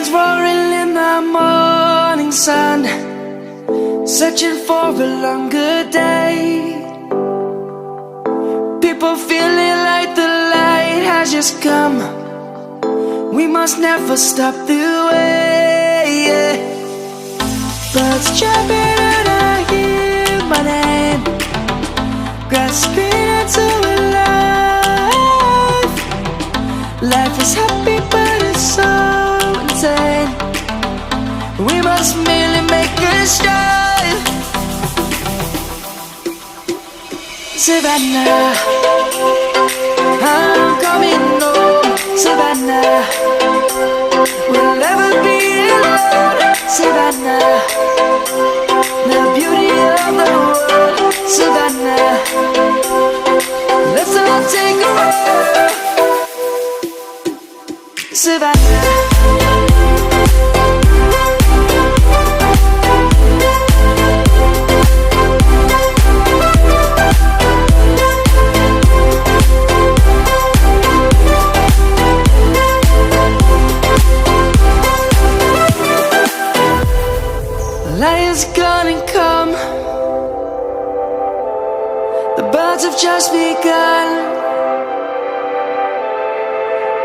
lions roaring in the morning sun, searching for a longer day. People feeling like the light has just come. We must never stop the way, yeah. Birds chirping and I hear my name, grasping into a life. Life is happy but it's so insane. We must merely make a start. Savannah, I'm coming home. Savannah, we'll never be alone. Savannah, the beauty of the world. Savannah, let's all take a walk. Savannah, light is gonna come. The birds have just begun.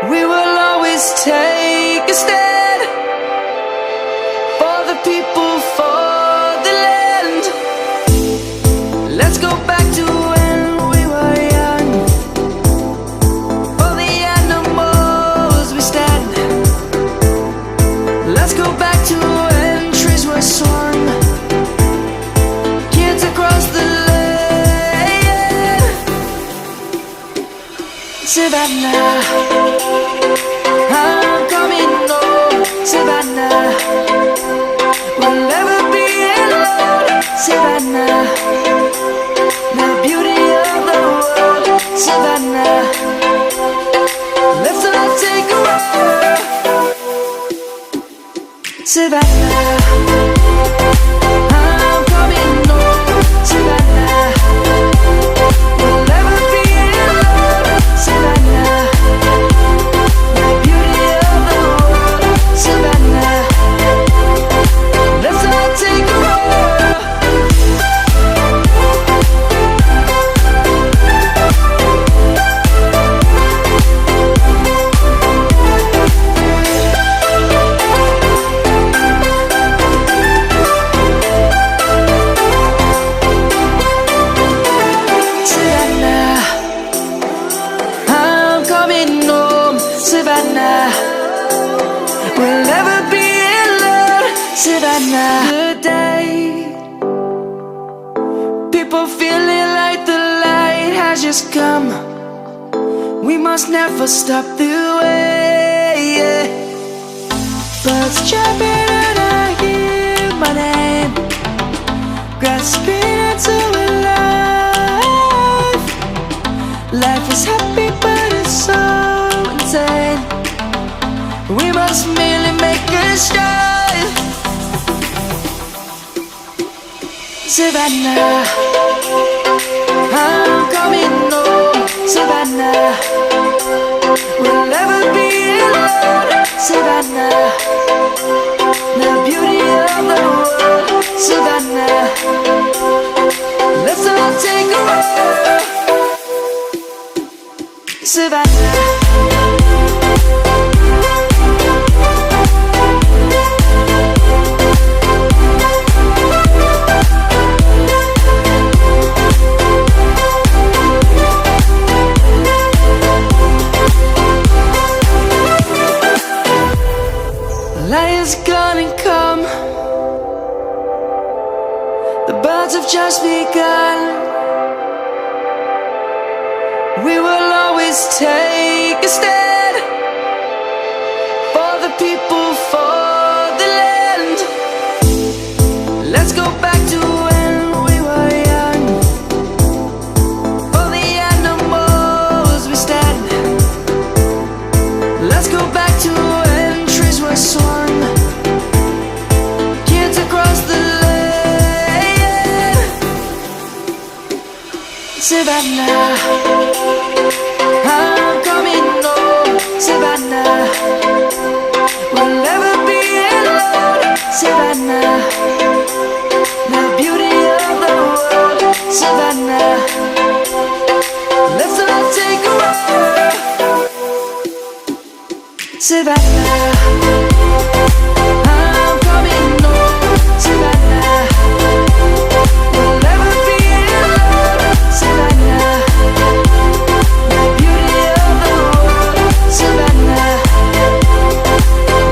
We will always take a stand for the people, for the land. Let's go back to when we were young. For the animals we stand. Let's go back to when trees were swung, kids across the land. Savannah, I'm coming home. Savannah, we'll never be alone. Savannah, the beauty of the world. Savannah, let's all take a walk. Savannah, I'm coming home. Savannah, we'll never be alone. Savannah, the beauty of the world. Savannah, let's all take a walk. Savannah, we'll never be alone. Savannah, good day. People feeling like the light has just come. We must never stop the way, yeah. Birds chirping and I hear my name, grasping into a life. Life is happy but it's so insane. We must merely make a start. Savannah, I'm coming home. Savannah, we'll never be alone. Savannah, the beauty of the world. Savannah, let's all take a walk. Savannah, light is gonna come. The birds have just begun. We will always take a stand for the people, for the land. Let's go back to when we were young. For the animals we stand. Let's go back to when trees were swung, kids across the land. Savannah, I'm Savannah. I'm coming home, Savannah. We'll never be alone, Savannah. The beauty of the world, Savannah.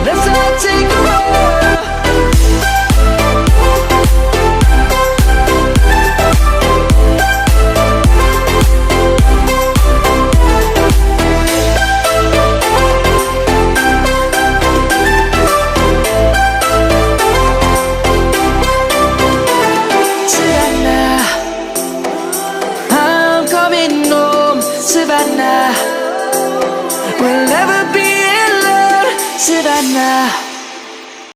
Let's all take a walk. Savannah, I'm coming home, Savannah. We'll never be alone, Savannah.